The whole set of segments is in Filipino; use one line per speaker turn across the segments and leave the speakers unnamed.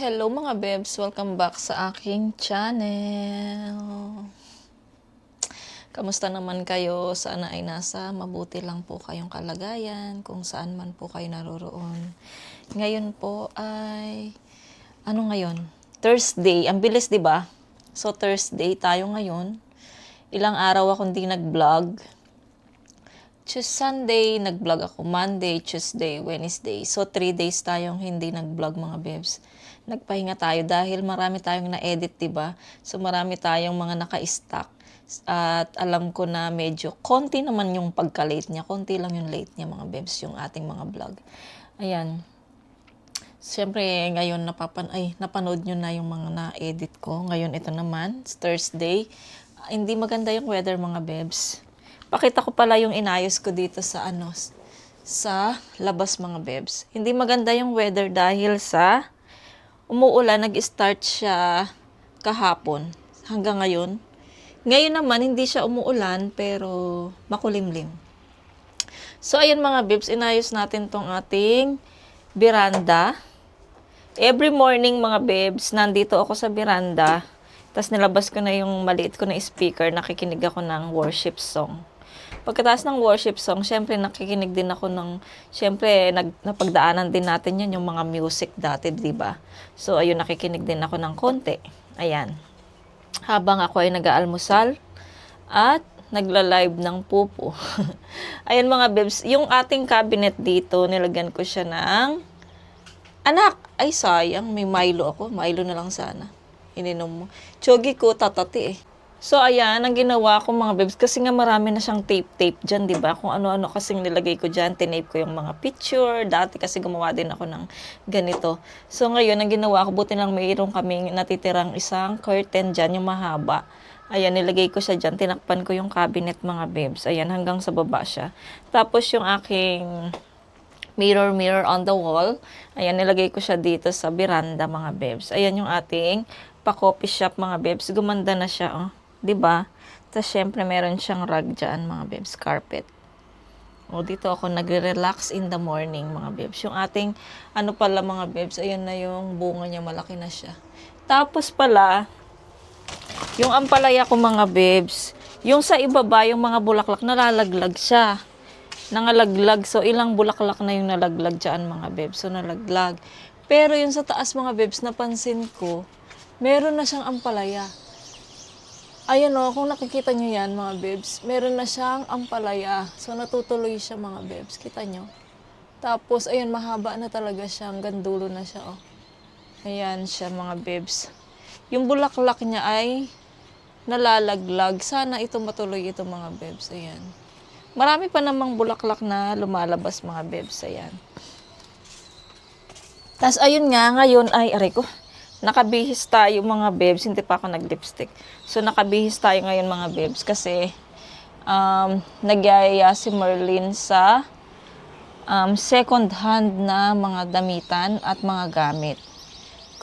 Hello mga bebs! Welcome back sa aking channel. Kamusta naman kayo? Sana ay nasa mabuti lang po kayong kalagayan kung saan man po kayo naroroon. Ngayon po ay ano ngayon? Thursday. Ang bilis, 'di ba? So Thursday tayo ngayon. Ilang araw akong di nag-vlog. Sunday, nag-vlog ako. Monday, Tuesday, Wednesday. So, 3 days tayong hindi nag-vlog mga bebs. Nagpahinga tayo dahil marami tayong na-edit, diba? So, marami tayong mga naka-stack. At alam ko na medyo konti naman yung pagka-late niya. Konti lang yung late niya mga bebs, yung ating mga vlog. Ayan. Siyempre, ngayon napanood nyo na yung mga na-edit ko. Ngayon, ito naman, Thursday. Hindi maganda yung weather mga bebs. Pakita ko pala yung inayos ko dito sa sa labas mga bebs. Hindi maganda yung weather dahil sa umuulan, nag-start siya kahapon hanggang ngayon. Ngayon naman hindi siya umuulan pero makulimlim. So ayun mga bebs, inayos natin tong ating veranda. Every morning mga bebs, nandito ako sa veranda. Tapos nilabas ko na yung maliit ko na speaker, nakikinig ako ng worship song. Pagkatapos ng worship song, syempre nakikinig din ako syempre napagdaanan din natin yan yung mga music dati, di ba? So, ayun, nakikinig din ako ng konti. Ayan. Habang ako ay nag-aalmusal at nagla-live ng pupo. Ayan mga bebs, yung ating cabinet dito, nilagyan ko siya ng anak. Ay, sayang, may Milo ako. Milo na lang sana. Ininom mo. Chogi ko, tatati eh. So, ayan, ang ginawa ko mga bebs, kasi nga marami na siyang tape dyan, di ba? Kung ano-ano kasing nilagay ko dyan, tinape ko yung mga picture. Dati kasi gumawa din ako ng ganito. So, ngayon, ang ginawa ko, buti lang mayroon kaming natitirang isang curtain dyan, yung mahaba. Ayan, nilagay ko siya dyan, tinakpan ko yung cabinet mga bebs. Ayan, hanggang sa baba siya. Tapos, yung aking mirror on the wall, ayan, nilagay ko siya dito sa veranda mga bebs. Ayan yung ating pa-coffee shop mga bebs. Gumanda na siya, oh. 'Di ba? Tapos syempre meron siyang rug diyan, mga bebs, carpet. O dito ako nagre-relax in the morning, mga bebs. Yung ating pala mga bebs, ayun na yung bunga niya, malaki na siya. Tapos pala, yung ampalaya ko mga bebs, yung sa ibaba, yung mga bulaklak, nalalaglag siya. Nangalaglag. So, ilang bulaklak na yung nalaglag dyan, mga bebs. So, nalaglag. Pero yung sa taas, mga bebs, napansin ko, meron na siyang ampalaya. Ayan o, kung nakikita nyo yan mga bebs, meron na siyang ampalaya. So, natutuloy siya mga bebs. Kita nyo? Tapos, ayun, mahaba na talaga siya. Hanggang dulo na siya o. Ayan siya mga bebs. Yung bulaklak niya ay nalalaglag. Sana ito matuloy ito mga bebs. Ayan. Marami pa namang bulaklak na lumalabas mga bebs. Ayan. Tapos, ayun nga, ngayon ay, aray ko, nakabihis tayo mga bebs, hindi pa ako nag-lipstick. So, nakabihis tayo ngayon mga bebs kasi nagyayaya si Merlin sa second hand na mga damitan at mga gamit.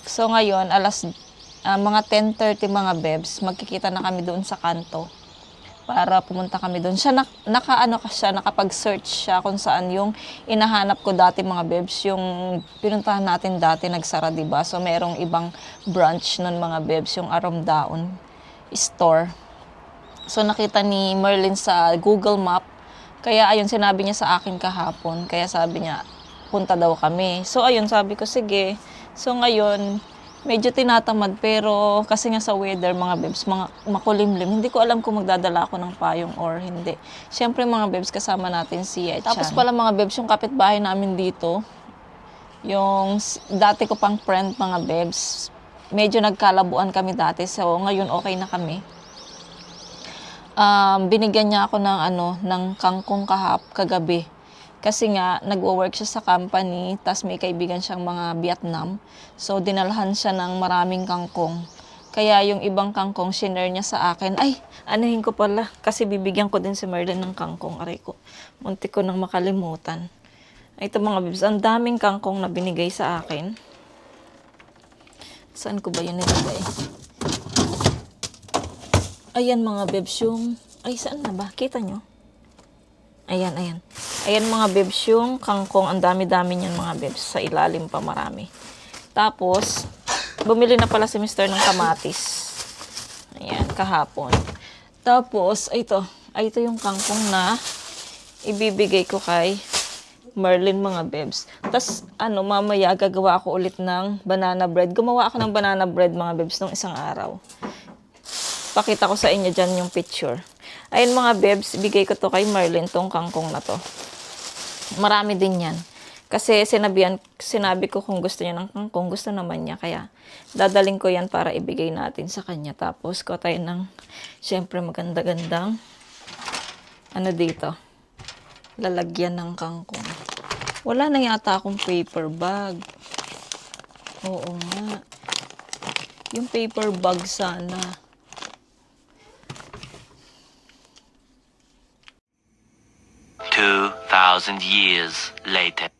So, ngayon, mga 10:30 mga bebs, magkikita na kami doon sa kanto para pumunta kami doon. Siya nakapag-search siya kung saan yung inahanap ko dati mga bebs, yung pinuntahan natin dati nagsara, diba? So merong ibang branch nun mga bebs, yung Aramdaon store. So nakita ni Merlin sa Google Map, kaya ayun sinabi niya sa akin kahapon, kaya sabi niya punta daw kami. So ayun, sabi ko sige. So ngayon medyo tinatamad pero kasi nga sa weather mga bebs, makulimlim. Hindi ko alam kung magdadala ako ng payong or hindi. Siyempre mga bebs, kasama natin si Echan. Tapos pala mga bebs, yung kapitbahay namin dito, yung dati ko pang friend mga bebs, medyo nagkalabuan kami dati. So ngayon okay na kami. Binigyan niya ako ng kangkong kagabi. Kasi nga, nagwo-work siya sa company, tas may kaibigan siyang mga Vietnam. So, dinalhan siya ng maraming kangkong. Kaya yung ibang kangkong, shinare niya sa akin. Ay, anuhin ko pala. Kasi bibigyan ko din si Merlin ng kangkong. Aray ko, munti ko nang makalimutan. Ito mga bibs, ang daming kangkong na binigay sa akin. Saan ko ba yun nilagay? Ayan mga bibs, yung... Ay, saan na ba? Kita nyo? Ayan. Ayan mga bebs yung kangkong. Ang dami-dami niyan mga bebs. Sa ilalim pa marami. Tapos, Bumili na pala si Mr. ng kamatis. Ayan, kahapon. Tapos, ito yung kangkong na ibibigay ko kay Merlin mga bebs. Tapos, mamaya gagawa ako ulit ng banana bread. Gumawa ako ng banana bread mga bebs nung isang araw. Pakita ko sa inyo dyan yung picture. Ayun mga bebs, ibigay ko to kay Merlin, tong kangkong na to. Marami din yan. Kasi sinabi ko kung gusto niya ng kangkong, gusto naman niya. Kaya dadaling ko yan para ibigay natin sa kanya. Tapos ko tayo ng, syempre maganda-gandang, dito, lalagyan ng kangkong. Wala na yata akong paper bag. Oo nga. Yung paper bag sana.
$2,000 years later.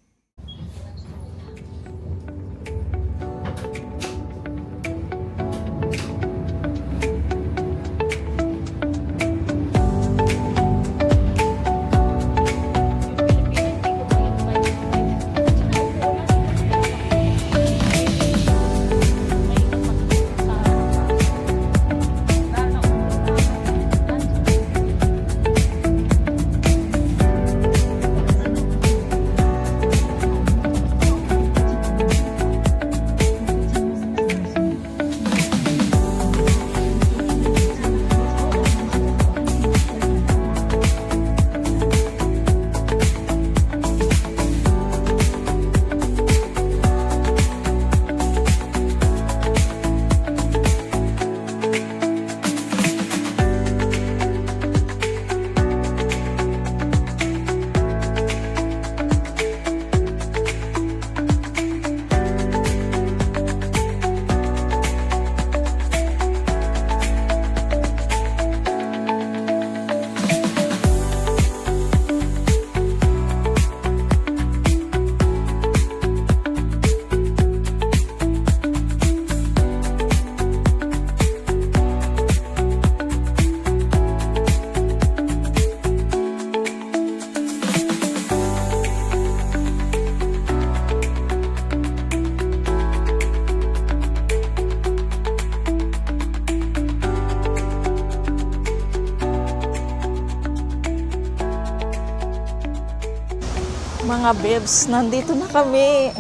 Mga bebs, nandito na kami.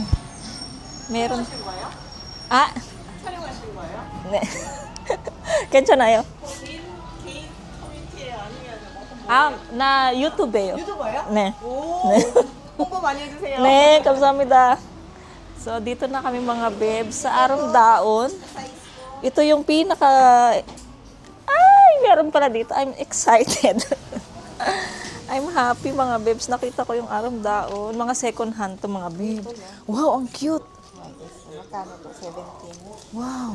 Meron. 아, 네. 괜찮아요. 나 유튜브예요.
유튜버요?
네.
오,
네.
홍보 많이 해주세요.
네, 감사합니다. So, dito na kami mga bebs sa Aramdaon. Ito yung pinaka... Ay, meron pala dito. I'm excited. I'm happy mga bebs. Nakita ko yung Aramdaon. Mga second hand to mga bebs. Wow, ang cute.
Magkano to? 17.
Wow.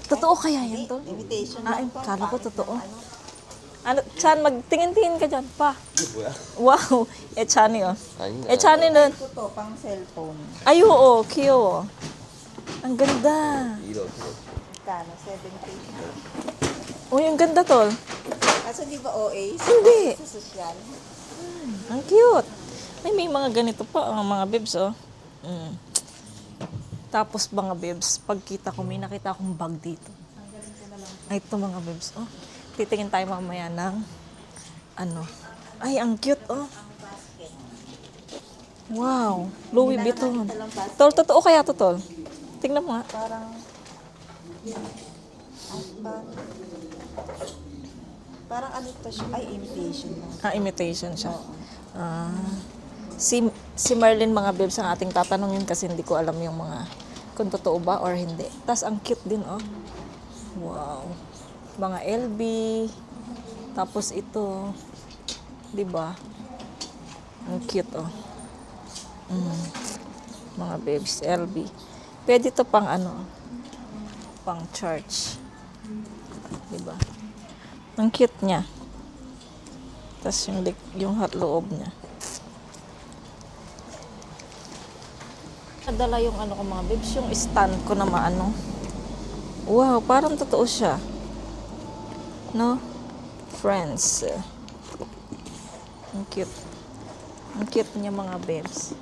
Totoo kaya yan to?
Invitation
Ay,
lang to.
kala ko totoo. Chan, magtingin-tingin ka dyan pa. Wow. Chan yun. Chan yun.
Ito to, pang cellphone.
Ay, oo. Cute. Ang ganda.
Magkano? 17.
Uy, ang ganda tol.
Kaso di ba OA?
Hindi.
Sa social.
Ang cute. Ay, may mga ganito pa, ang mga bibs, oh. Tapos mga bibs, pagkita ko, may nakita akong bag dito. Ay, ito mga bibs, oh. Titingin tayo mamaya ng, Ay, ang cute, oh. Wow. Louis Vuitton. Tol, totoo kaya to, tol? Tingnan mo nga.
Parang ano to siya? Ay, imitation lang.
Imitation siya. Si Merlin mga bebs ang ating tatanungin kasi hindi ko alam yung mga kung totoo ba or hindi. Tapos ang cute din, oh. Wow. Mga LB. Tapos ito. 'Di ba? Ang cute, oh. Mga bebs, LB. Pwede to pang pang church. 'Di ba? Ang cute niya. Tapos yung loob niya. Nadala yung ko mga bebs, yung stand ko na maano. Wow, parang totoo siya. No? Friends. Ang cute. Ang cute niya mga bebs.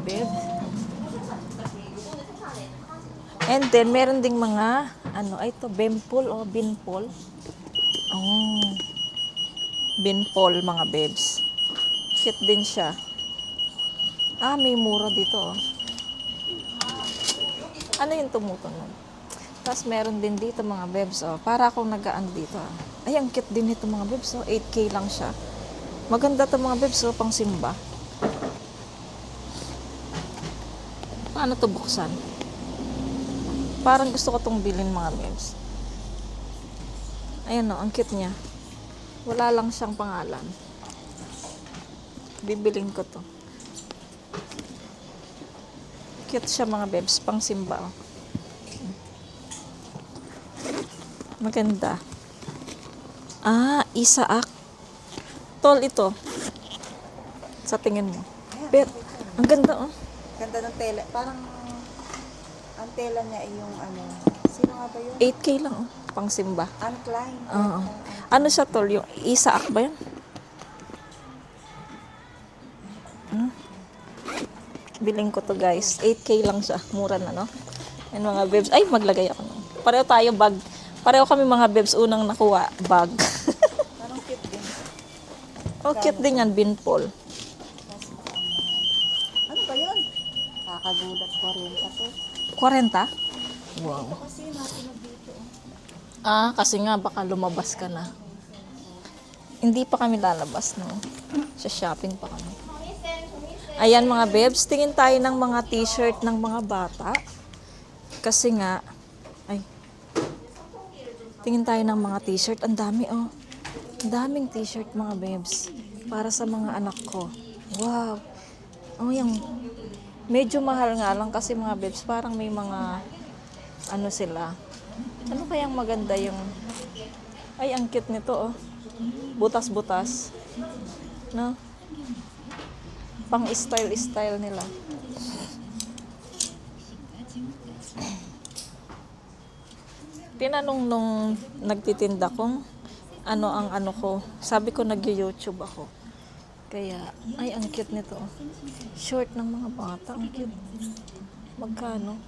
bebs. And then, meron ding mga, ay ito, bempol o binpol. Oh, binpol, mga bebs. Cute din siya. Ah, may mura dito, oh. Ano yung tumutunog? Tapos meron din dito mga bebs, oh. Para akong nagaan dito, ah. Ay, ang cute din ito mga bebs, oh. 8K lang siya. Maganda to mga bebs, oh, pang simba. Paano to buksan? Parang gusto ko tong bilhin mga bebs. Ayan, oh, ang cute niya. Wala lang siyang pangalan. Bibiling ko to. Cute siya mga bebs, pang simba, oh. Maganda. Ah, Isaak. Tol ito. Sa tingin mo. Pero, ang ganda, oh.
Ganda ng tela. Parang, ang tela niya ay yung sino nga ba yun?
8K lang, oh. Pang simba.
Anne Klein.
Oo. Ano siya, tol? Yung Isaak ba yan? Biling ko to, guys. 8K lang siya. Mura na, no? And mga bebs. Ay, maglagay ako. No? Pareho tayo bag. Pareho kami mga bebs. Unang nakuha, bag.
Parang cute din.
Oh, cute din yan, binpol.
Ano ba yun? Kakagulat ko rin pa to.
40? Wow.
Ito kasi natin dito.
Ah, kasi nga, baka lumabas ka na. Hindi pa kami lalabas, no? Sa shopping pa kami. Ayan mga bebs, tingin tayo ng mga t-shirt ng mga bata. Kasi nga, tingin tayo ng mga t-shirt. Ang dami, oh. Ang daming t-shirt mga bebs. Para sa mga anak ko. Wow. Oh, yung medyo mahal nga lang kasi mga bebs, parang may mga, sila. Ano kayang maganda yung, ay, ang cute nito, oh. Butas-butas. No? Pang style nila. Tinanong nung nagtitinda kung ano ang ko. Sabi ko nag-YouTube ako. Kaya, ay, ang cute nito. Short ng mga bata. Ang cute. Magkano?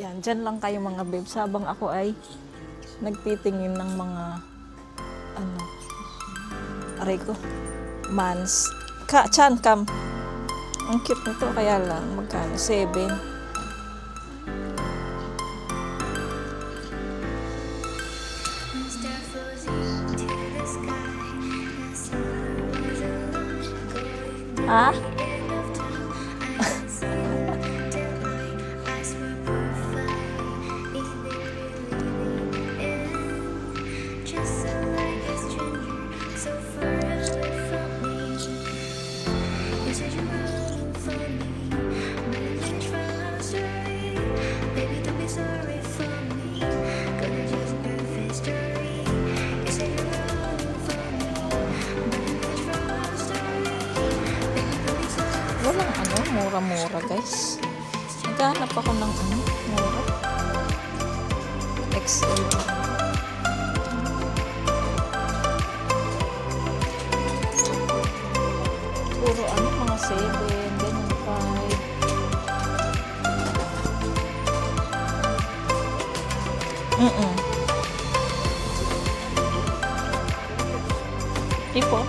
Yan, dyan lang kayo mga babes. Habang ako ay nagtitingin ng mga aray ko, mans. Chan, kam. Ang cute nito, kaya lang, magkano? 7. Ha? Walang mura-mura guys. Naghahanap ako ng mura. XL. Puro mga 7, ganun 5. Tipo.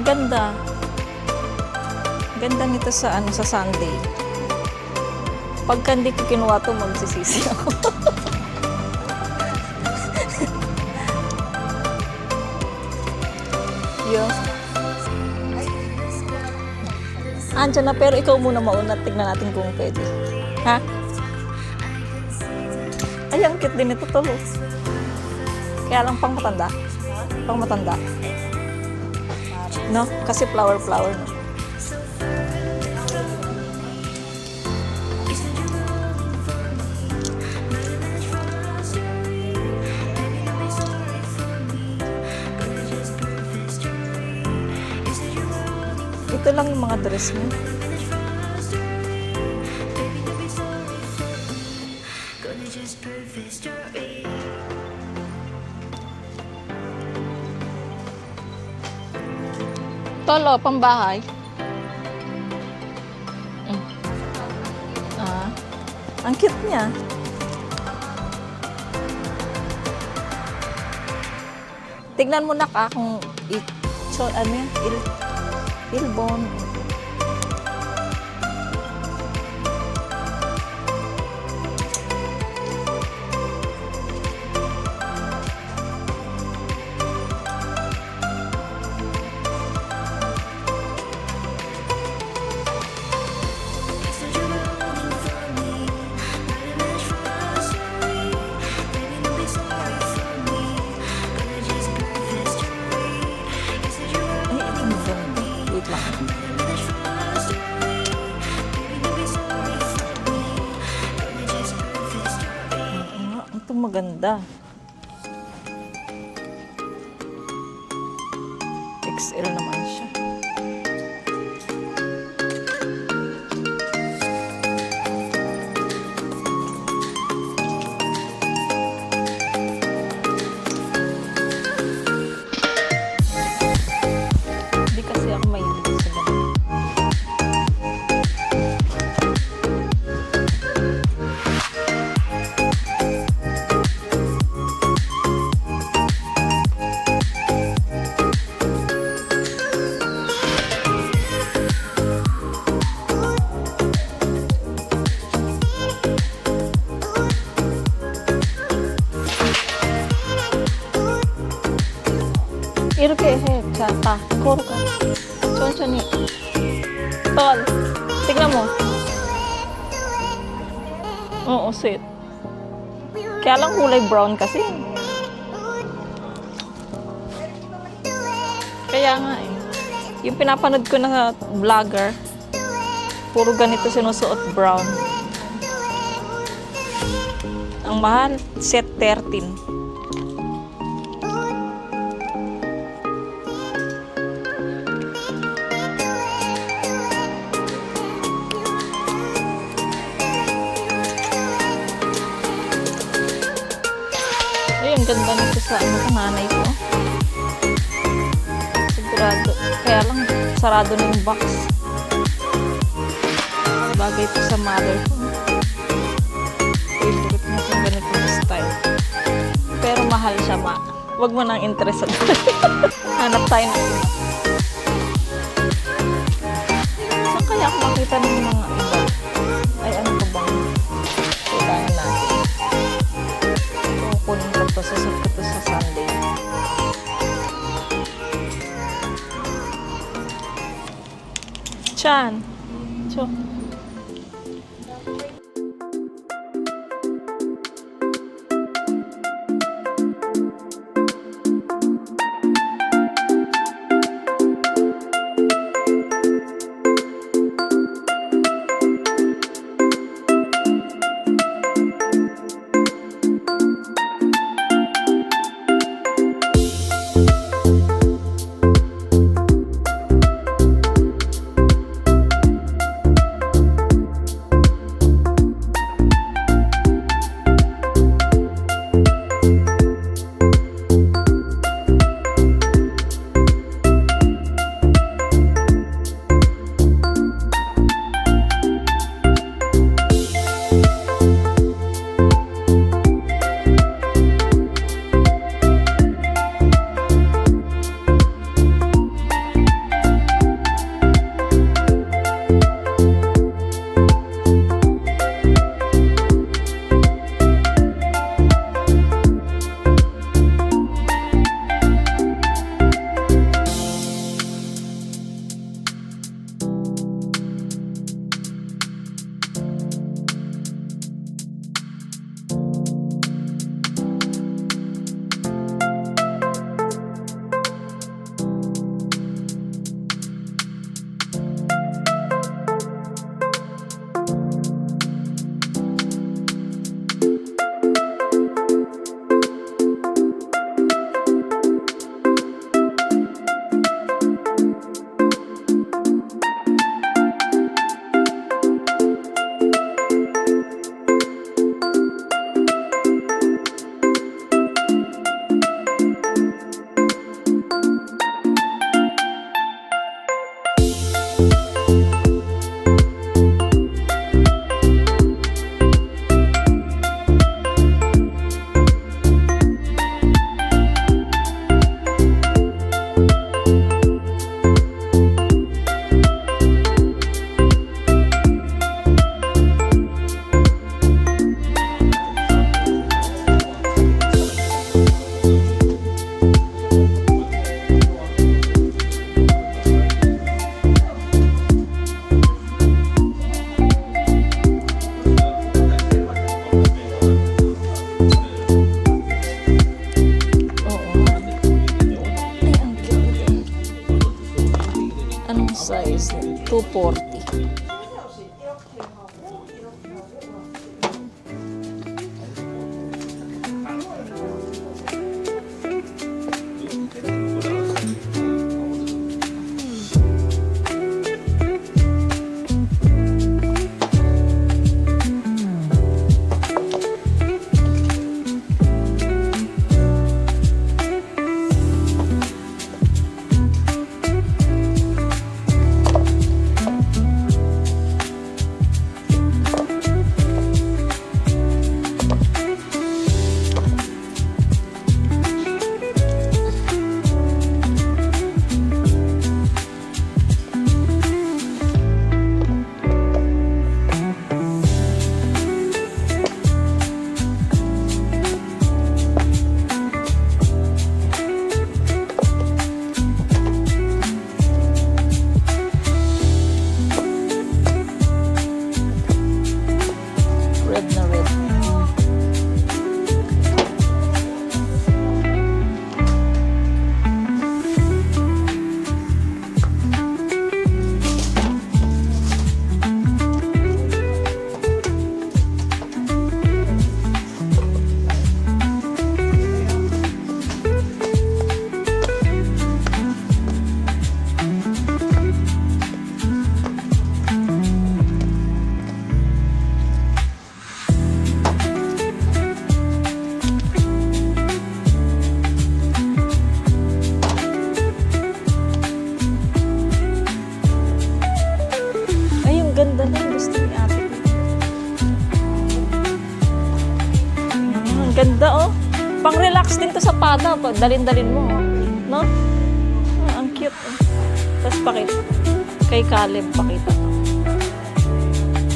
Ang ganda. Ganda nito sa sa Sunday. Pagka hindi ko kinuha to, magsisisi ako. Yo. Andiyan na, pero ikaw muna mauna. Tignan natin kung pwede. Ha? Ay, ang cute din ito to. Kaya lang pang matanda. Pang matanda. No? Kasi flower, no? Ito lang yung mga dress niya. Tolo, pambahay. Ang cute niya. Tignan mo na ka kung ano yan, ilbon. Ay, ang ganda. Wait lang. Ito maganda. XL naman siya. Hindi kasi ako mahilig sa ganun. 이렇게 해. 자, 봐. 걸어가. 천천히. Tol, tignan mo. Oo, sweet. Kaya lang kulay brown kasi. Kaya nga eh. Yung pinapanood ko na vlogger, puro ganito sinusuot brown. Ang mahal, set 13. Ay, ang ganda nito sa ano ko, nanay ko. Sigurado. Kaya lang, sarado na yung box. Bagay ito sa mother ko. Favorite niya kung ganitong style. Pero mahal siya, ma. Huwag mo nang interest. Hanap tayo ng iba. Saan kaya ako makita ng mga iba? Ay, ano pa bang kailangan natin? Kukunin ko to, susot ko to sa Sunday. Chan. Cho. is 240. Red na red. Ay, yung ganda na yung gusto ni ate. Ang ganda, oh. Pang-relax din to sa pada. Dalin-dalin mo, oh. No? Ah, ang cute, oh. Tapos pakita. Kay Caleb, pakita.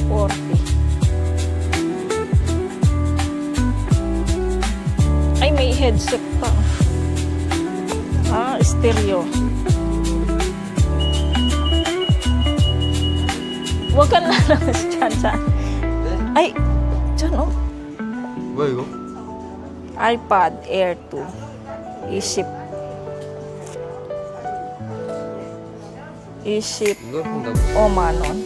40. Ay, may headset pa. Ah, stereo. Huwag ka lalabas dyan, dyan. Ay, dyan, oh.
뭐야 이거?
iPad Air 2. Isip. Isip.
이걸 본다고?
Omanon.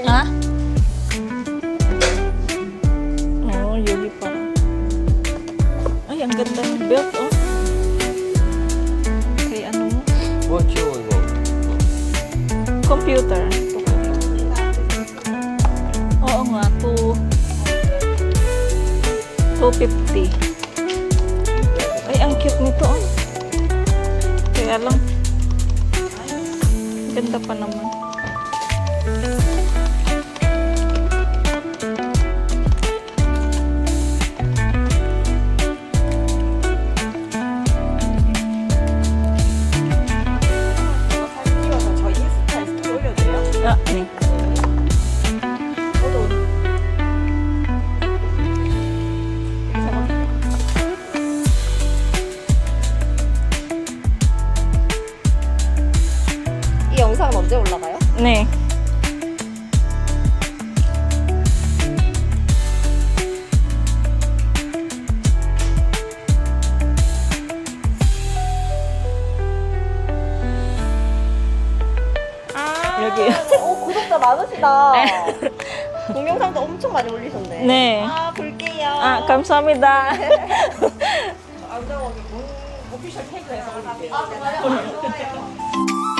Ha? Oo, Yugi pa. Ay, ang ganda ng belt, oh. Kay ano mo?
뭐 귀여워 이거.
Computer. Oo nga, 250. Ay, ang cute nito, oh. Kaya lang, ganda pa naman. Ah, 네.
이 영상은 언제 올라가요?
네. 여기.
구독자 많으시다. 동영상도 엄청 많이 올리셨네.
네.
아, 볼게요.
아, 감사합니다.
오피셜 태그해서 올릴게요. 아, 좋아요.